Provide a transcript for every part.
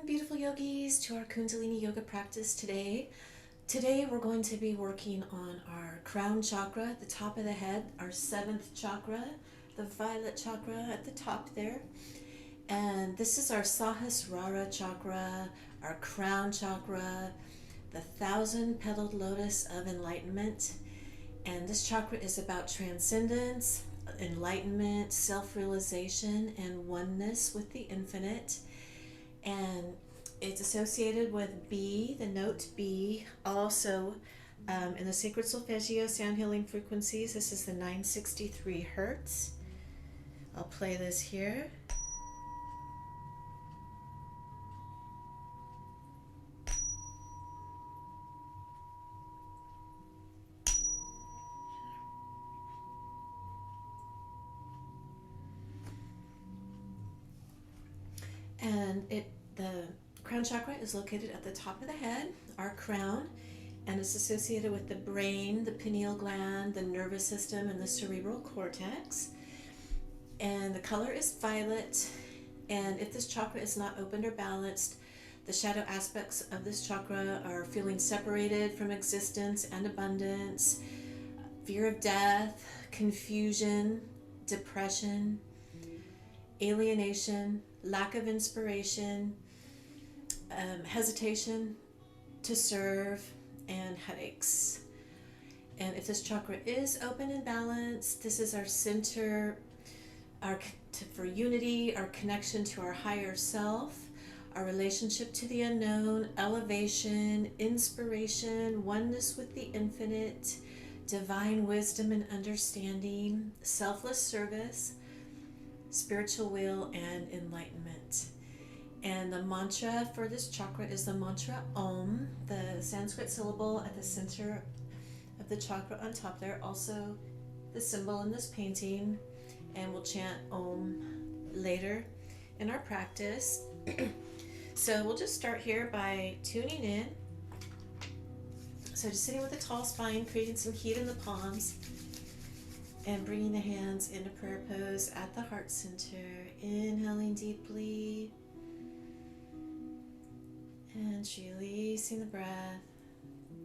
beautiful yogis, to our kundalini yoga practice today. Today we're going to be working on our crown chakra at the top of the head, our seventh chakra, the violet chakra at the top there. And this is our Sahasrara chakra, our crown chakra, the 1,000-petaled lotus of enlightenment. And this chakra is about transcendence, enlightenment, self-realization, and oneness with the infinite. And it's associated with B, the note B. Also, in the sacred solfeggio sound healing frequencies, this is the 963 hertz. I'll play this here. And the crown chakra is located at the top of the head, our crown, and it's associated with the brain, the pineal gland, the nervous system, and the cerebral cortex. And the color is violet. And if this chakra is not opened or balanced, the shadow aspects of this chakra are feeling separated from existence and abundance, fear of death, confusion, depression, alienation, lack of inspiration, hesitation to serve, and headaches. And if this chakra is open and balanced, this is our center, for unity, our connection to our higher self, our relationship to the unknown, elevation, inspiration, oneness with the infinite, divine wisdom and understanding, selfless service, spiritual will, and enlightenment. And the mantra for this chakra is the mantra Om, the Sanskrit syllable at the center of the chakra on top there, also the symbol in this painting. And we'll chant Om later in our practice. So we'll just start here by tuning in. So just sitting with a tall spine, creating some heat in the palms, and bringing the hands into prayer pose at the heart center. Inhaling deeply and releasing the breath.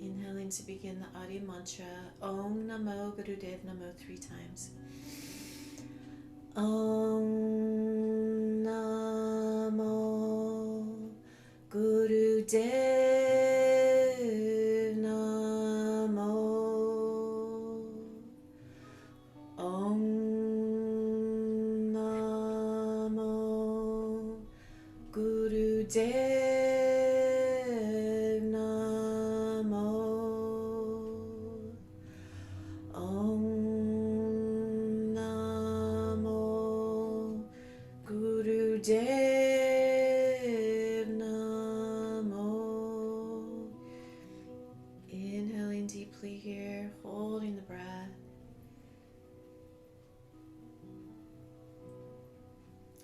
Inhaling to begin the Adi mantra, Om Namo Gurudev Namo 3 times. Om Namo Gurudev Namo. Om Namo Gurudev Namo. Om Namo Gurudev Namo. Inhaling deeply here, holding the breath.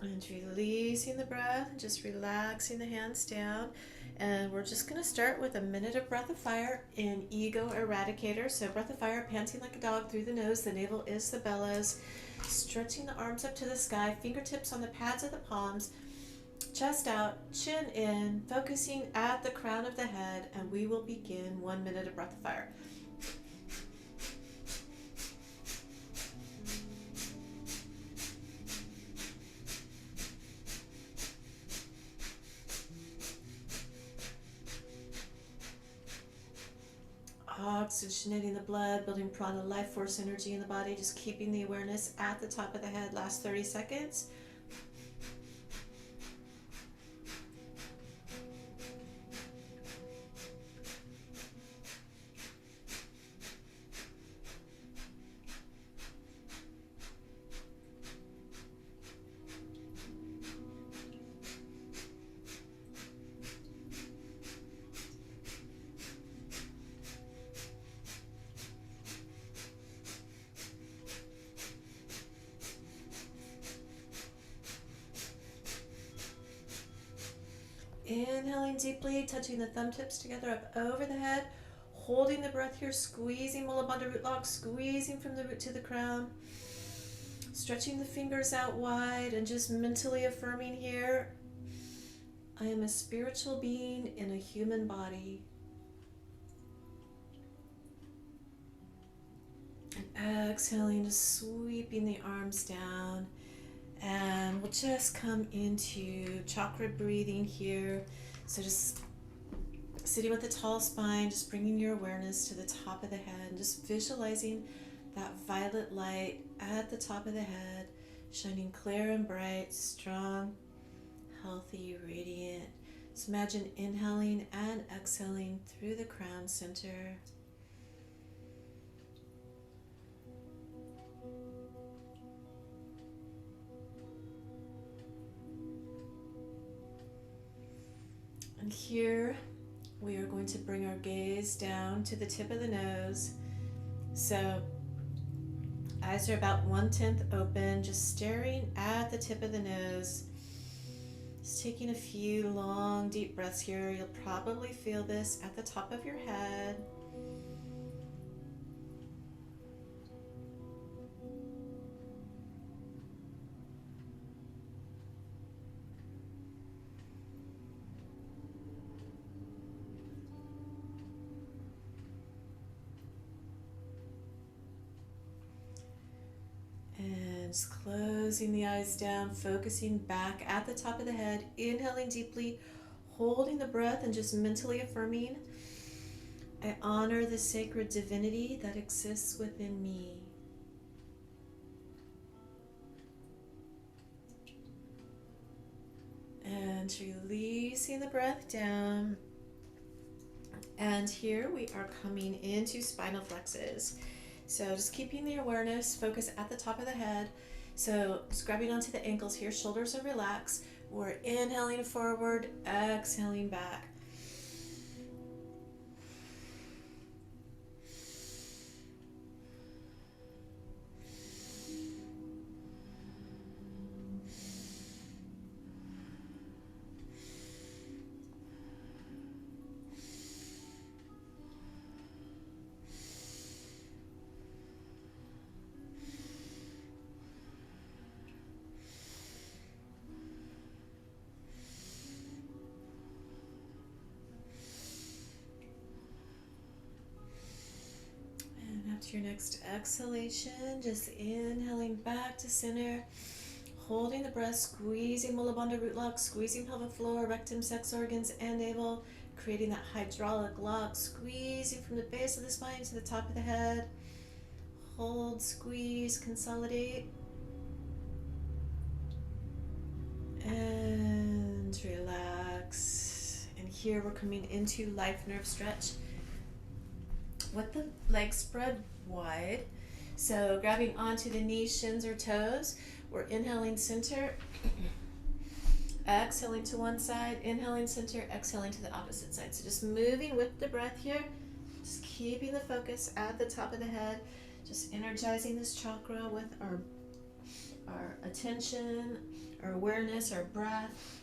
And releasing the breath, and just relaxing the hands down. And we're just going to start with a minute of breath of fire in Ego Eradicator. So breath of fire, panting like a dog through the nose. The navel is the bellows. Stretching the arms up to the sky, fingertips on the pads of the palms, chest out, chin in, focusing at the crown of the head. And we will begin 1 minute of breath of fire. Oxygenating the blood, building prana, life force energy in the body, just keeping the awareness at the top of the head. Last 30 seconds. Inhaling deeply, touching the thumb tips together up over the head, holding the breath here, squeezing Mula Bandha root lock, squeezing from the root to the crown, stretching the fingers out wide and just mentally affirming here, I am a spiritual being in a human body. And exhaling, just sweeping the arms down. And we'll just come into chakra breathing here. So just sitting with a tall spine, just bringing your awareness to the top of the head and just visualizing that violet light at the top of the head, shining clear and bright, strong, healthy, radiant. Just imagine inhaling and exhaling through the crown center. And here we are going to bring our gaze down to the tip of the nose. So eyes are about 1/10 open, just staring at the tip of the nose. Just taking a few long, deep breaths here. You'll probably feel this at the top of your head. And just closing the eyes down, focusing back at the top of the head, inhaling deeply, holding the breath and just mentally affirming, I honor the sacred divinity that exists within me. And releasing the breath down. And here we are coming into spinal flexes. So just keeping the awareness, focus at the top of the head. So just grabbing onto the ankles here, shoulders are relaxed. We're inhaling forward, exhaling back. After your next exhalation, just inhaling back to center, holding the breath, squeezing Mula Bandha root lock, squeezing pelvic floor, rectum, sex organs, and navel, creating that hydraulic lock, squeezing from the base of the spine to the top of the head. Hold, squeeze, consolidate, and relax. And here we're coming into life nerve stretch with the legs spread wide. So grabbing onto the knees, shins, or toes. We're inhaling center, exhaling to one side, inhaling center, exhaling to the opposite side. So just moving with the breath here, just keeping the focus at the top of the head, just energizing this chakra with our attention, our awareness, our breath.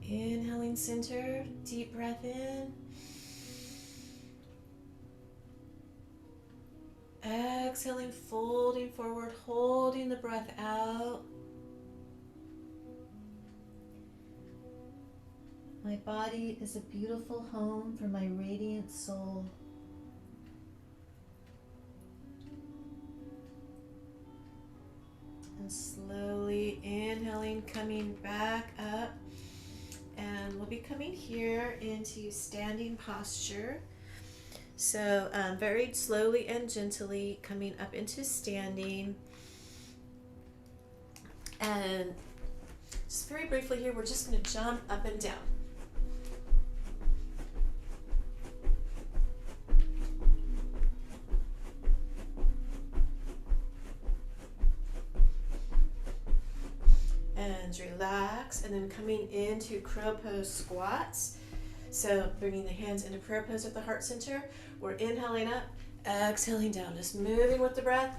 Inhaling center, deep breath in. Exhaling, folding forward, holding the breath out. My body is a beautiful home for my radiant soul. And slowly inhaling, coming back up. And we'll be coming here into standing posture. So very slowly and gently coming up into standing. And just very briefly here, we're just going to jump up and down. And relax, and then coming into crow pose squats. So bringing the hands into prayer pose at the heart center. We're inhaling up, exhaling down, just moving with the breath.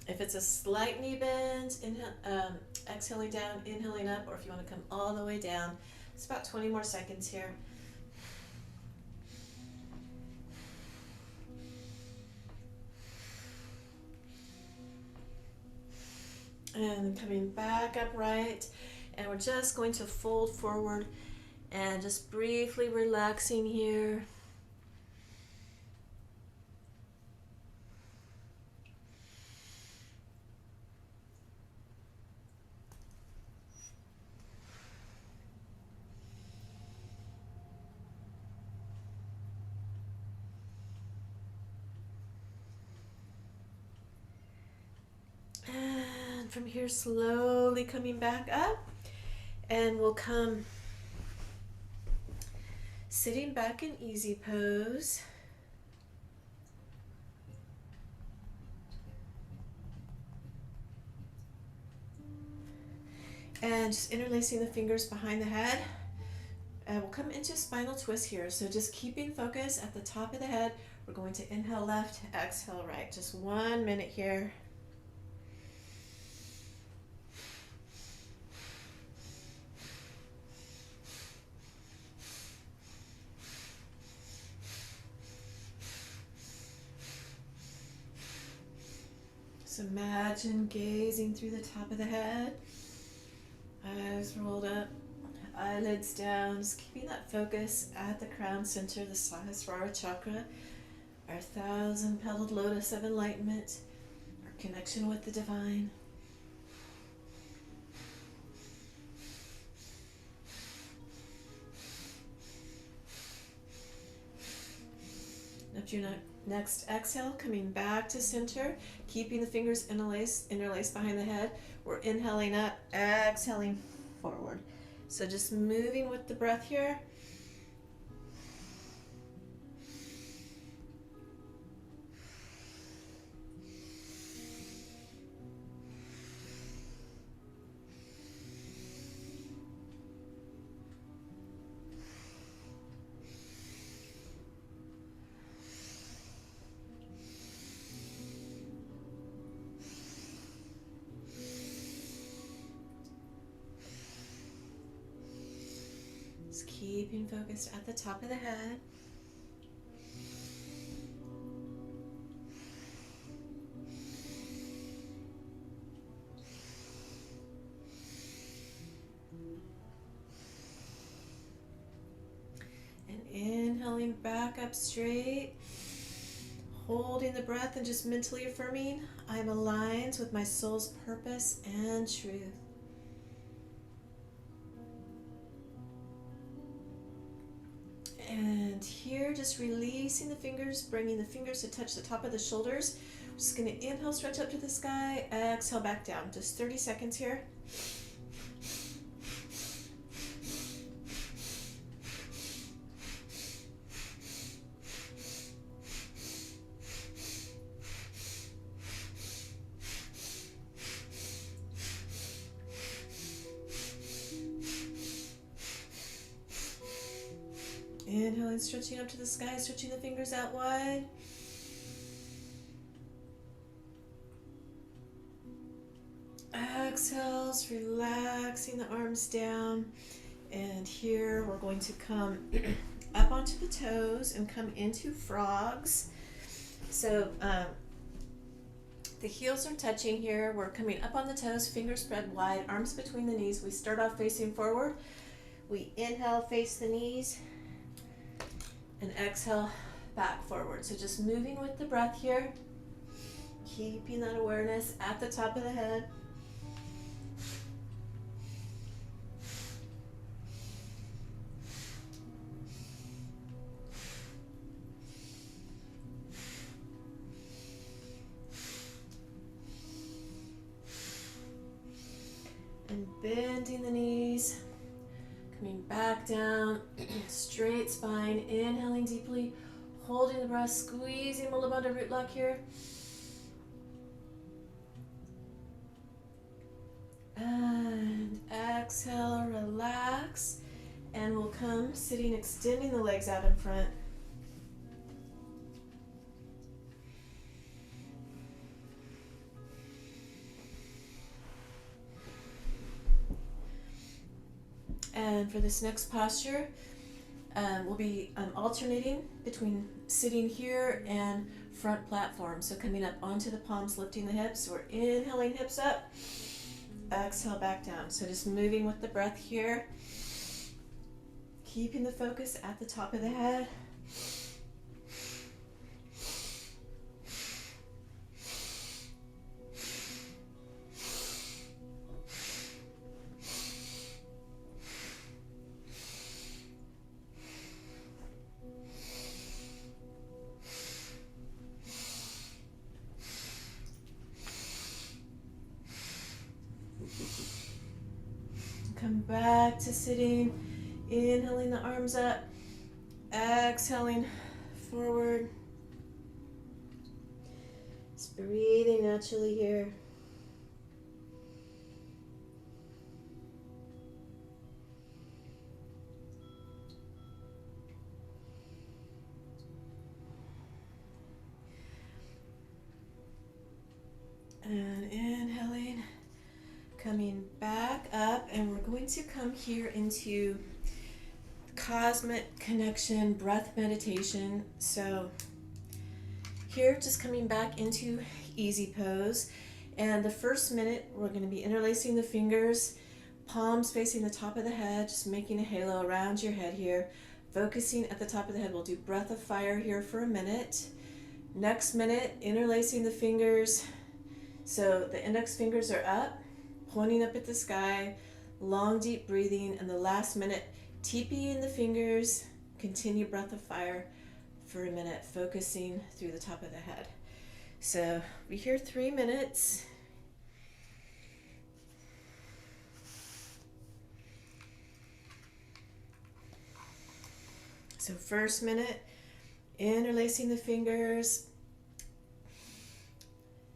If it's a slight knee bend, inhale, exhaling down, inhaling up, or if you want to come all the way down, it's about 20 more seconds here. And coming back upright, and we're just going to fold forward and just briefly relaxing here. And from here, slowly coming back up, and we'll come sitting back in easy pose. And just interlacing the fingers behind the head. And we'll come into spinal twist here. So just keeping focus at the top of the head. We're going to inhale left, exhale right. Just 1 minute here. So imagine gazing through the top of the head. Eyes rolled up, eyelids down, just keeping that focus at the crown center, the Sahasrara Chakra, our 1,000-petaled lotus of enlightenment, our connection with the divine. After your next exhale, coming back to center, keeping the fingers interlaced behind the head. We're inhaling up, exhaling forward. So just moving with the breath here. Keeping focused at the top of the head. And inhaling back up straight. Holding the breath and just mentally affirming, I'm aligned with my soul's purpose and truth. And here, just releasing the fingers, bringing the fingers to touch the top of the shoulders. We're just going to inhale, stretch up to the sky, exhale back down. Just 30 seconds here. Inhaling, stretching up to the sky, stretching the fingers out wide. Exhales, relaxing the arms down. And here we're going to come up onto the toes and come into frogs. So the heels are touching here. We're coming up on the toes, fingers spread wide, arms between the knees. We start off facing forward. We inhale, face the knees. And exhale, back forward. So just moving with the breath here. Keeping that awareness at the top of the head. And bending the knees. Coming back down, straight spine, inhaling deeply, holding the breath, squeezing Mula Bandha root lock here. And exhale, relax. And we'll come sitting, extending the legs out in front. And for this next posture, we'll be alternating between sitting here and front platform. So coming up onto the palms, lifting the hips. We're inhaling hips up, exhale back down. So just moving with the breath here. Keeping the focus at the top of the head. Come back to sitting, inhaling the arms up, exhaling forward. Just breathing naturally here. And inhaling. Coming back up, and we're going to come here into cosmic connection breath meditation. So here, just coming back into easy pose, and the first minute we're going to be interlacing the fingers, palms facing the top of the head, just making a halo around your head here, focusing at the top of the head. We'll do breath of fire here for a minute. Next minute, interlacing the fingers, so the index fingers are up, pointing up at the sky, long deep breathing, and the last minute, TPing the fingers, continue breath of fire for a minute, focusing through the top of the head. So we here 3 minutes. So first minute, interlacing the fingers,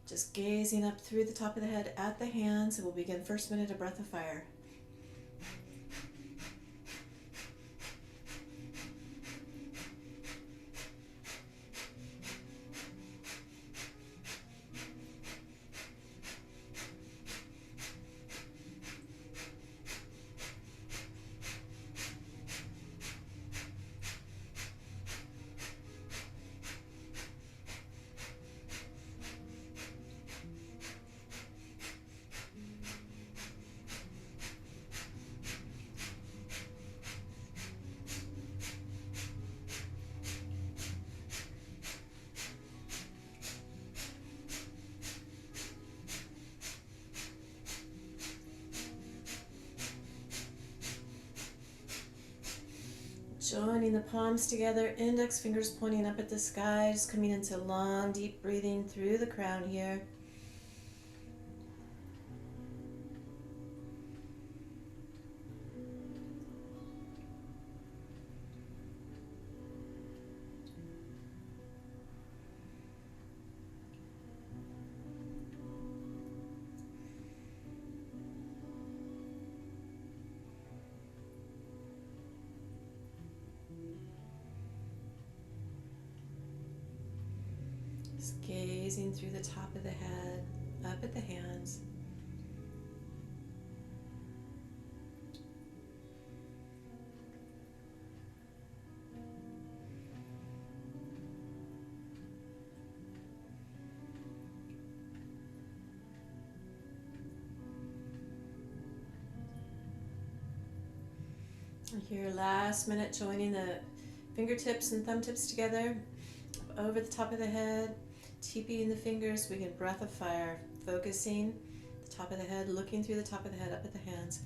just gazing up through the top of the head at the hands, and we'll begin first minute of breath of fire. Joining the palms together, index fingers pointing up at the sky, just coming into long, deep breathing through the crown here. Just gazing through the top of the head, up at the hands. And here, last minute, joining the fingertips and thumb tips together, over the top of the head, TPing the fingers. We get breath of fire, focusing the top of the head, looking through the top of the head, up at the hands.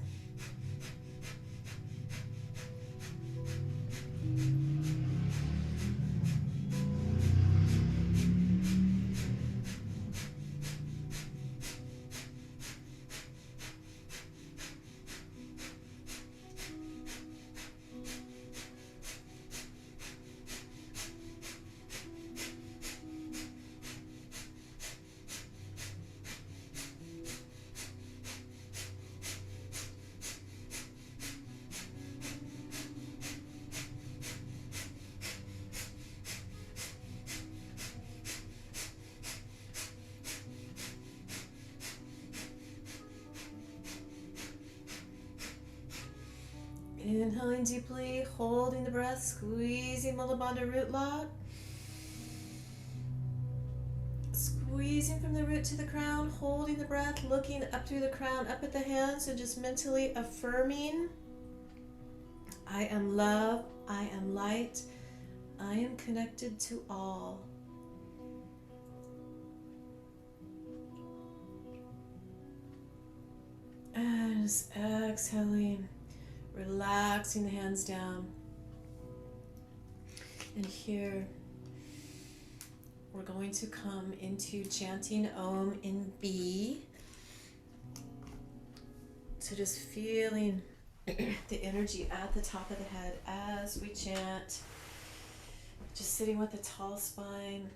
Inhaling deeply, holding the breath, squeezing Mula Bandha root lock. Squeezing from the root to the crown, holding the breath, looking up through the crown, up at the hands, and just mentally affirming, I am love, I am light, I am connected to all. And just exhaling, relaxing the hands down. And here, we're going to come into chanting Om in B. So just feeling the energy at the top of the head as we chant. Just sitting with a tall spine,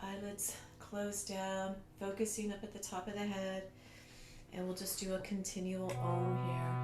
eyelids closed down, focusing up at the top of the head. And we'll just do a continual Om here.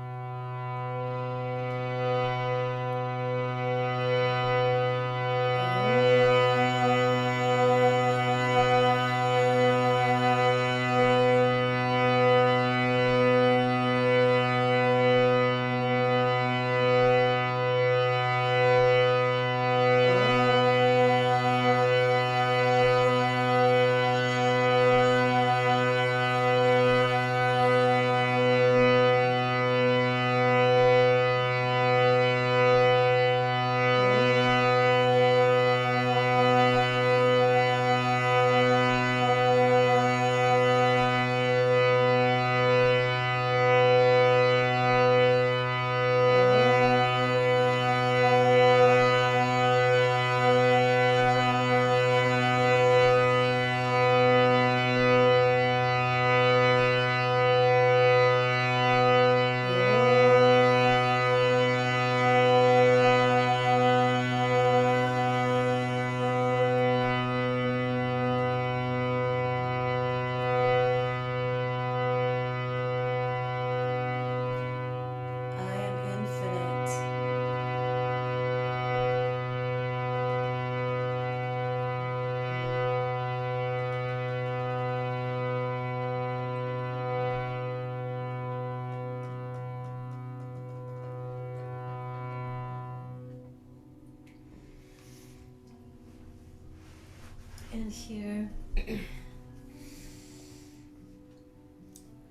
And here, we're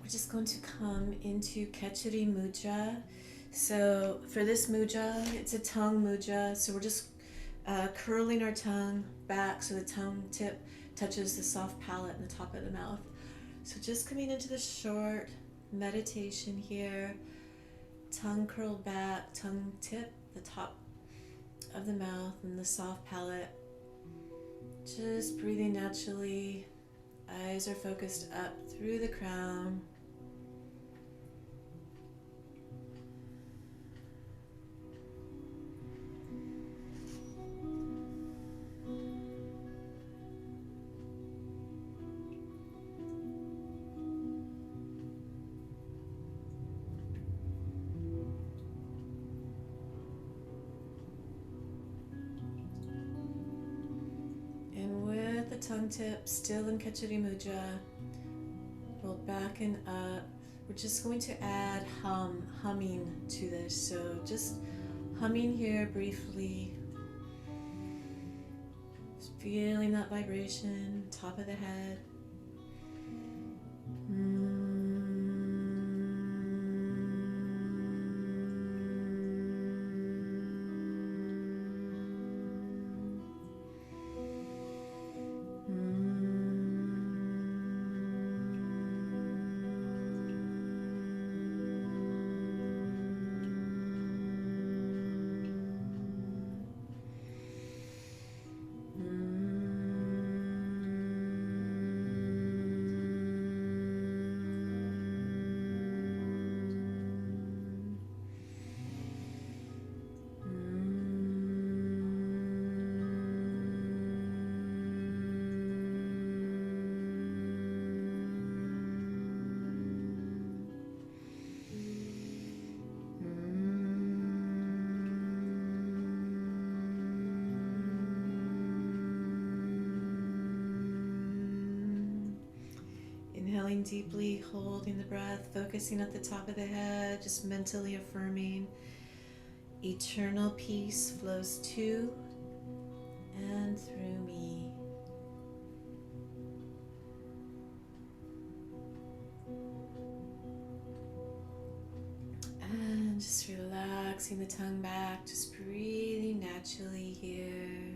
just going to come into Khechari Mudra. So for this mudra, it's a tongue mudra. So we're just curling our tongue back so the tongue tip touches the soft palate and the top of the mouth. So just coming into the short meditation here, tongue curled back, tongue tip, the top of the mouth and the soft palate. Just breathing naturally. Eyes are focused up through the crown. Tongue tip still in Khechari Mudra, rolled back and up. We're just going to add humming to this. So just humming here briefly. Just feeling that vibration, top of the head. Inhaling deeply, holding the breath, focusing at the top of the head, just mentally affirming, Eternal peace flows to and through me. And just relaxing the tongue back, just breathing naturally here.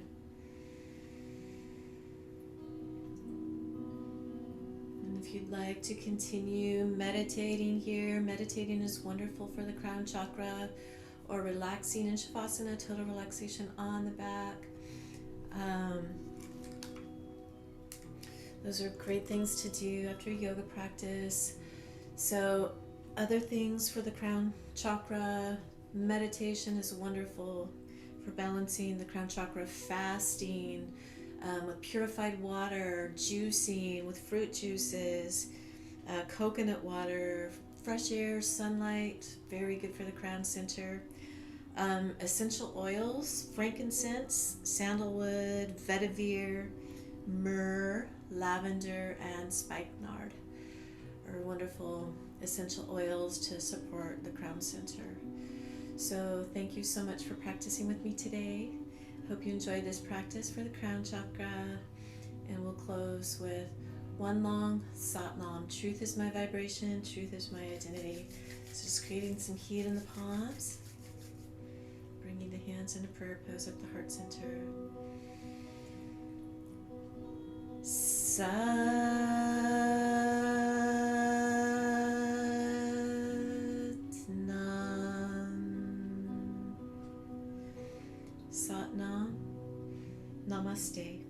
And if you'd like to continue meditating here, meditating is wonderful for the crown chakra, or relaxing in Shavasana, total relaxation on the back. Those are great things to do after yoga practice. So other things for the crown chakra, meditation is wonderful for balancing the crown chakra, fasting with purified water, juicing with fruit juices, coconut water, fresh air, sunlight, very good for the crown center. Essential oils, frankincense, sandalwood, vetiver, myrrh, lavender, and spikenard are wonderful essential oils to support the crown center. So thank you so much for practicing with me today. Hope you enjoyed this practice for the crown chakra, and we'll close with one long Sat Nam. Truth is my vibration, truth is my identity. So just creating some heat in the palms, bringing the hands into prayer pose at the heart center. Sat Nam. Sat Nam. Namaste.